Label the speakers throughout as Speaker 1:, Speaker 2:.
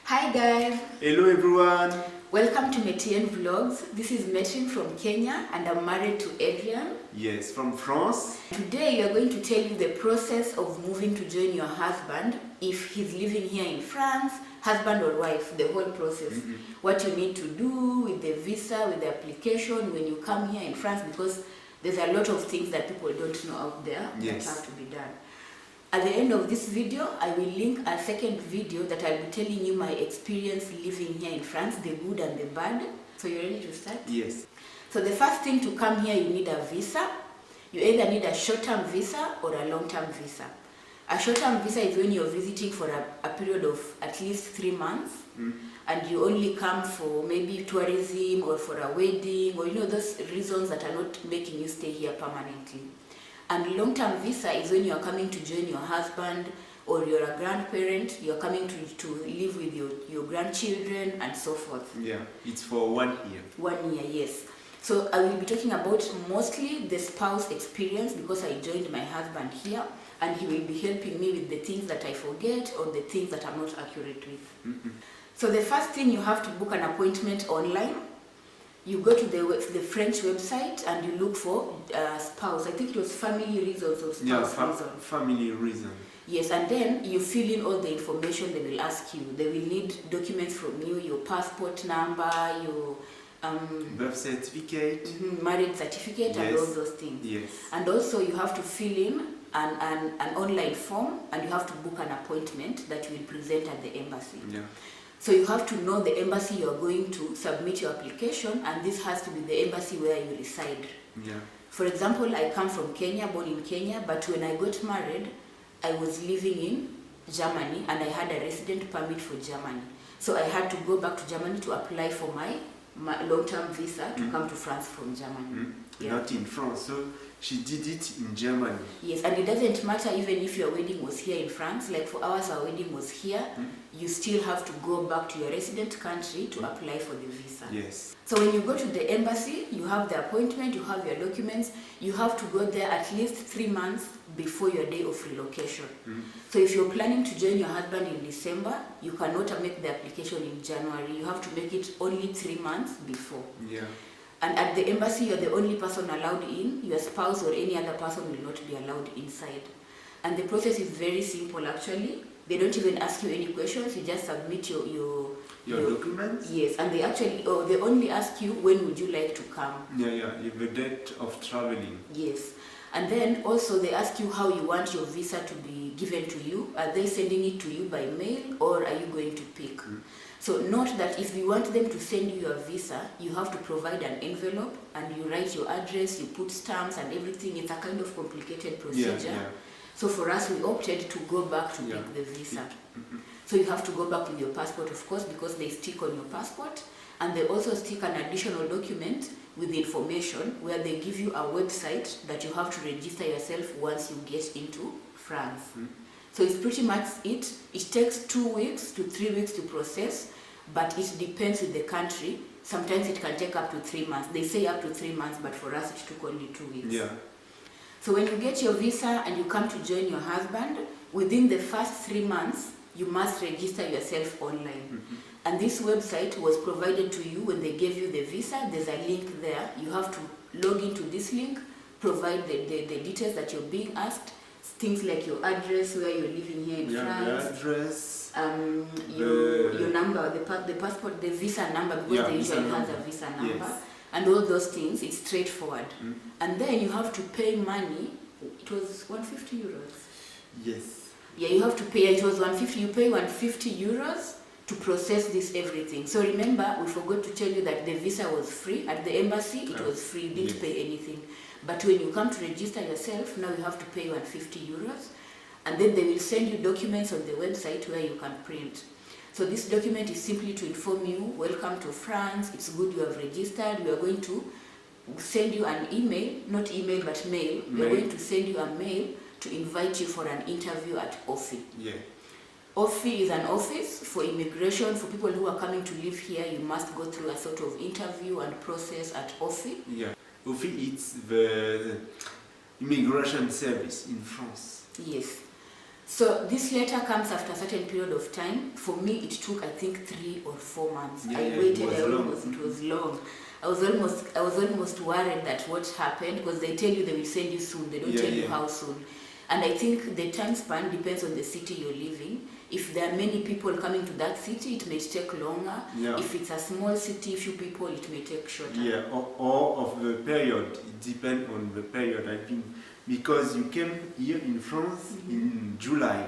Speaker 1: Hi guys!
Speaker 2: Hello everyone!
Speaker 1: Welcome to Metien Vlogs. This is Metien from Kenya and I'm married to Adrian.
Speaker 2: Yes, from France.
Speaker 1: Today we are going to tell you the process of moving to join your husband if he's living here in France, husband or wife, the whole process. What you need to do with the visa, with the application when you come here in France, because there's a lot of things that people don't know out there that have to be done. At the end of this video, I will link a second video that I'll be telling you my experience living here in France, the good and the bad. So you ready to start?
Speaker 2: Yes.
Speaker 1: So the first thing to come here, you need a visa. You either need a short-term visa or a long-term visa. A short-term visa is when you're visiting for a period of at least 3 months, and you only come for maybe tourism or for a wedding, or those reasons that are not making you stay here permanently. And long-term visa is when you are coming to join your husband, or you're a grandparent, you're coming to live with your grandchildren and so forth.
Speaker 2: Yeah, it's for 1 year.
Speaker 1: 1 year, yes. So I will be talking about mostly the spouse experience because I joined my husband here and he will be helping me with the things that I forget or the things that I'm not accurate with. So the first thing, you have to book an appointment online. You go to the French website and you look for spouse. I think it was family reasons or spouse reason.
Speaker 2: Family reason.
Speaker 1: Yes, and then you fill in all the information they will ask you. They will need documents from you, your passport number, your
Speaker 2: birth certificate,
Speaker 1: marriage certificate, and all those things.
Speaker 2: Yes.
Speaker 1: And also you have to fill in an online form and you have to book an appointment that you will present at the embassy.
Speaker 2: Yeah.
Speaker 1: So you have to know the embassy you are going to submit your application, and this has to be the embassy where you reside.
Speaker 2: Yeah.
Speaker 1: For example, I come from Kenya, born in Kenya, but when I got married, I was living in Germany and I had a resident permit for Germany. So I had to go back to Germany to apply for my long-term visa to come to France from Germany.
Speaker 2: Not in France, so she did it in Germany.
Speaker 1: Yes, and it doesn't matter even if your wedding was here in France, like for ours, our wedding was here, you still have to go back to your resident country to apply for the visa.
Speaker 2: Yes.
Speaker 1: So when you go to the embassy, you have the appointment, you have your documents, you have to go there at least 3 months before your day of relocation. So if you're planning to join your husband in December, you cannot make the application in January. You have to make it only 3 months before.
Speaker 2: Yeah.
Speaker 1: And at the embassy, you're the only person allowed in. Your spouse or any other person will not be allowed inside. And the process is very simple actually. They don't even ask you any questions. You just submit your
Speaker 2: documents?
Speaker 1: Yes, and they only ask you when would you like to come.
Speaker 2: Yeah, the date of traveling.
Speaker 1: Yes. And then also they ask you how you want your visa to be given to you. Are they sending it to you by mail or are you going to pick? So note that if you want them to send you your visa, you have to provide an envelope and you write your address, you put stamps and everything. It's a kind of complicated procedure. Yeah. So for us, we opted to go back to pick the visa. So you have to go back with your passport, of course, because they stick on your passport. And they also stick an additional document with the information where they give you a website that you have to register yourself once you get into France. So it's pretty much it. It takes 2 weeks to 3 weeks to process, but it depends with the country. Sometimes it can take up to 3 months. They say up to 3 months, but for us it took only 2 weeks.
Speaker 2: Yeah.
Speaker 1: So when you get your visa and you come to join your husband, within the first 3 months, you must register yourself online. And this website was provided to you when they gave you the visa. There's a link there. You have to log into this link, provide the details that you're being asked, things like your address, where you're living here in France.
Speaker 2: The address.
Speaker 1: Your number, the passport, the visa number, because they usually have a visa number. Yes. And all those things, it's straightforward. And then you have to pay money. It was 150 euros.
Speaker 2: Yes.
Speaker 1: Yeah, you have to pay, it was 150, you pay 150 euros to process this everything. So remember, we forgot to tell you that the visa was free. At the embassy, it was free, you didn't pay anything. But when you come to register yourself, now you have to pay 150 euros. And then they will send you documents on the website where you can print. So this document is simply to inform you, welcome to France, it's good you have registered. We are going to send you an email, not email but mail. We are going to send you a mail to invite you for an interview at OFI. Yeah. OFI is an office for immigration. For people who are coming to live here, you must go through a sort of interview and process at OFI.
Speaker 2: Yeah. OFI, it's the immigration service in France.
Speaker 1: Yes. So this letter comes after a certain period of time. For me, it took, I think, 3 or 4 months.
Speaker 2: Yeah,
Speaker 1: I
Speaker 2: yeah,
Speaker 1: waited.
Speaker 2: it
Speaker 1: It was long. I was almost worried that what happened, because they tell you they will send you soon. They don't tell you how soon. And I think the time span depends on the city you're living. If there are many people coming to that city, it may take longer.
Speaker 2: Yeah.
Speaker 1: If it's a small city, few people, it may take shorter.
Speaker 2: Yeah, or of the period. It depends on the period, I think. Because you came here in France in July.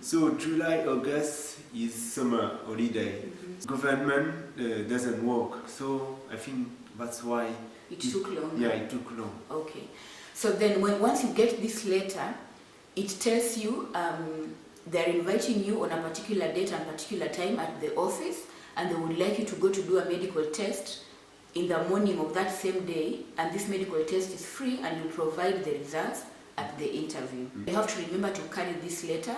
Speaker 2: So July, August is summer holiday. Government doesn't work. So I think that's why
Speaker 1: it took long.
Speaker 2: Yeah, it took long.
Speaker 1: Okay. So then once you get this letter, it tells you they're inviting you on a particular date and particular time at the office, and they would like you to go to do a medical test in the morning of that same day, and this medical test is free and you provide the results at the interview. You have to remember to carry this letter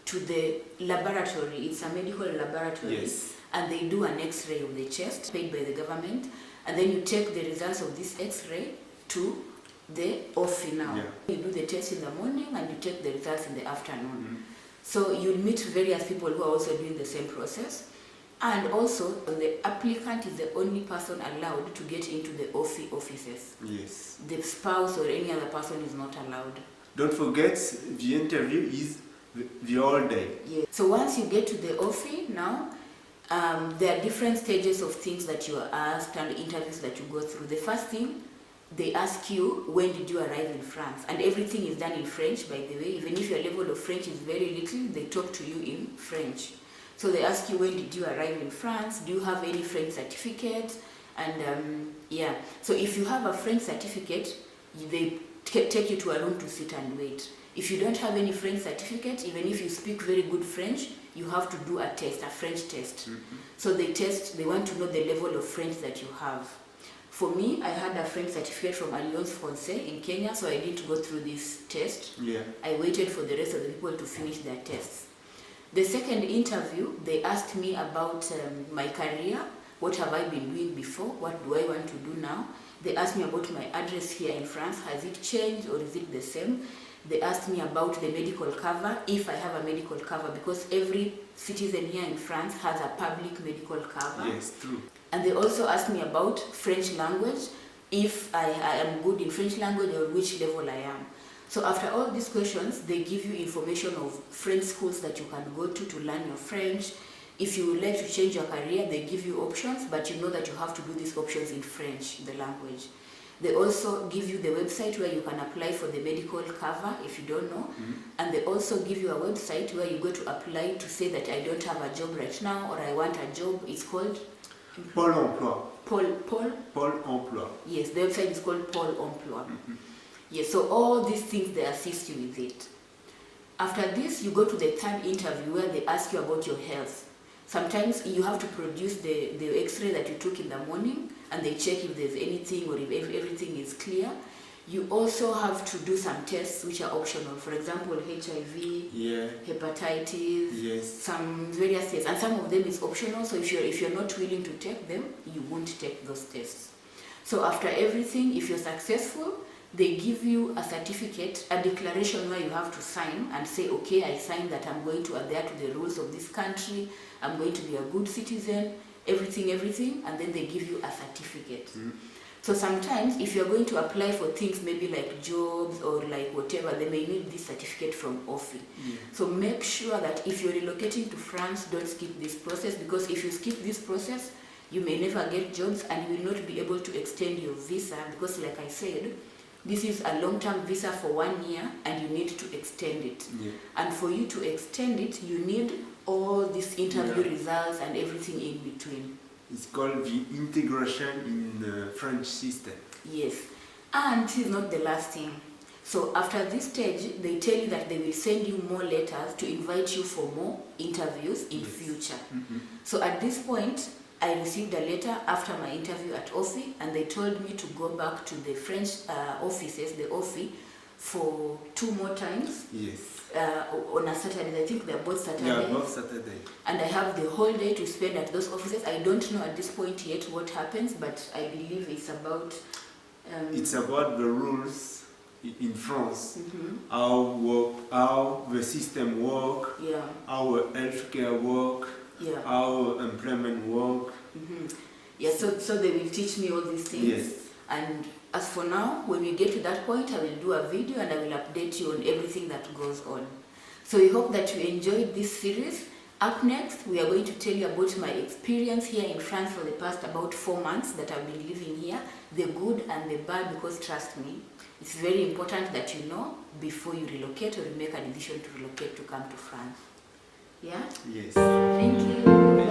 Speaker 1: to the laboratory. It's a medical laboratory.
Speaker 2: Yes.
Speaker 1: And they do an x-ray of the chest paid by the government, and then you take the results of this x-ray to the office now.
Speaker 2: Yeah.
Speaker 1: You do the test in the morning and you take the results in the afternoon. So you'll meet various people who are also doing the same process. And also, the applicant is the only person allowed to get into the offices.
Speaker 2: Yes.
Speaker 1: The spouse or any other person is not allowed.
Speaker 2: Don't forget, the interview is the whole day.
Speaker 1: Yes. So once you get to the office now, there are different stages of things that you are asked and interviews that you go through. The first thing, they ask you, when did you arrive in France? And everything is done in French, by the way. Even if your level of French is very little, they talk to you in French. So they ask you, when did you arrive in France? Do you have any French certificate? And yeah, so if you have a French certificate, they take you to a room to sit and wait. If you don't have any French certificate, even if you speak very good French, you have to do a test, a French test. So they want to know the level of French that you have. For me, I had a French certificate from Alliance Française in Kenya, so I didn't go through this test.
Speaker 2: Yeah.
Speaker 1: I waited for the rest of the people to finish their tests. The second interview, they asked me about my career. What have I been doing before? What do I want to do now? They asked me about my address here in France. Has it changed or is it the same? They asked me about the medical cover, if I have a medical cover, because every citizen here in France has a public medical cover.
Speaker 2: Yes, true.
Speaker 1: And they also asked me about French language, if I am good in French language or which level I am. So after all these questions, they give you information of French schools that you can go to learn your French. If you would like to change your career, they give you options, but you know that you have to do these options in French, the language. They also give you the website where you can apply for the medical cover if you don't know. And they also give you a website where you go to apply to say that I don't have a job right now or I want a job. It's called
Speaker 2: Pôle emploi.
Speaker 1: Pôle
Speaker 2: emploi.
Speaker 1: Yes, the website is called Pôle emploi. Yes, so all these things, they assist you with it. After this, you go to the third interview where they ask you about your health. Sometimes you have to produce the x-ray that you took in the morning, and they check if there's anything or if everything is clear. You also have to do some tests which are optional. For example, HIV, hepatitis, some various tests. And some of them is optional, so if you're not willing to take them, you won't take those tests. So after everything, if you're successful, they give you a certificate, a declaration where you have to sign and say, okay, I sign that I'm going to adhere to the rules of this country, I'm going to be a good citizen, everything, and then they give you a certificate. So sometimes, if you're going to apply for things, maybe like jobs or like whatever, they may need this certificate from office. So make sure that if you're relocating to France, don't skip this process, because if you skip this process, you may never get jobs and you will not be able to extend your visa, because like I said, this is a long-term visa for 1 year and you need to extend it. And for you to extend it, you need all these interview results and everything in between.
Speaker 2: It's called the integration in the French system.
Speaker 1: Yes. And this is not the last thing. So after this stage, they tell you that they will send you more letters to invite you for more interviews in future. So at this point, I received a letter after my interview at OFI, and they told me to go back to the French offices, the OFI, for 2 more times. On a Saturday. I think they're both Saturdays.
Speaker 2: Yeah, both Saturday.
Speaker 1: And I have the whole day to spend at those offices. I don't know at this point yet what happens, but I believe it's about...
Speaker 2: it's about the rules in France, how the system work,
Speaker 1: Yeah.
Speaker 2: how healthcare work,
Speaker 1: Yeah.
Speaker 2: how employment work.
Speaker 1: Yeah, so they will teach me all these things.
Speaker 2: Yes.
Speaker 1: And as for now, when we get to that point, I will do a video and I will update you on everything that goes on. So we hope that you enjoyed this series. Up next, we are going to tell you about my experience here in France for the past about 4 months that I've been living here, the good and the bad, because trust me, it's very important that you know before you relocate or you make a decision to relocate to come to France. Yeah?
Speaker 2: Yes.
Speaker 1: Thank you.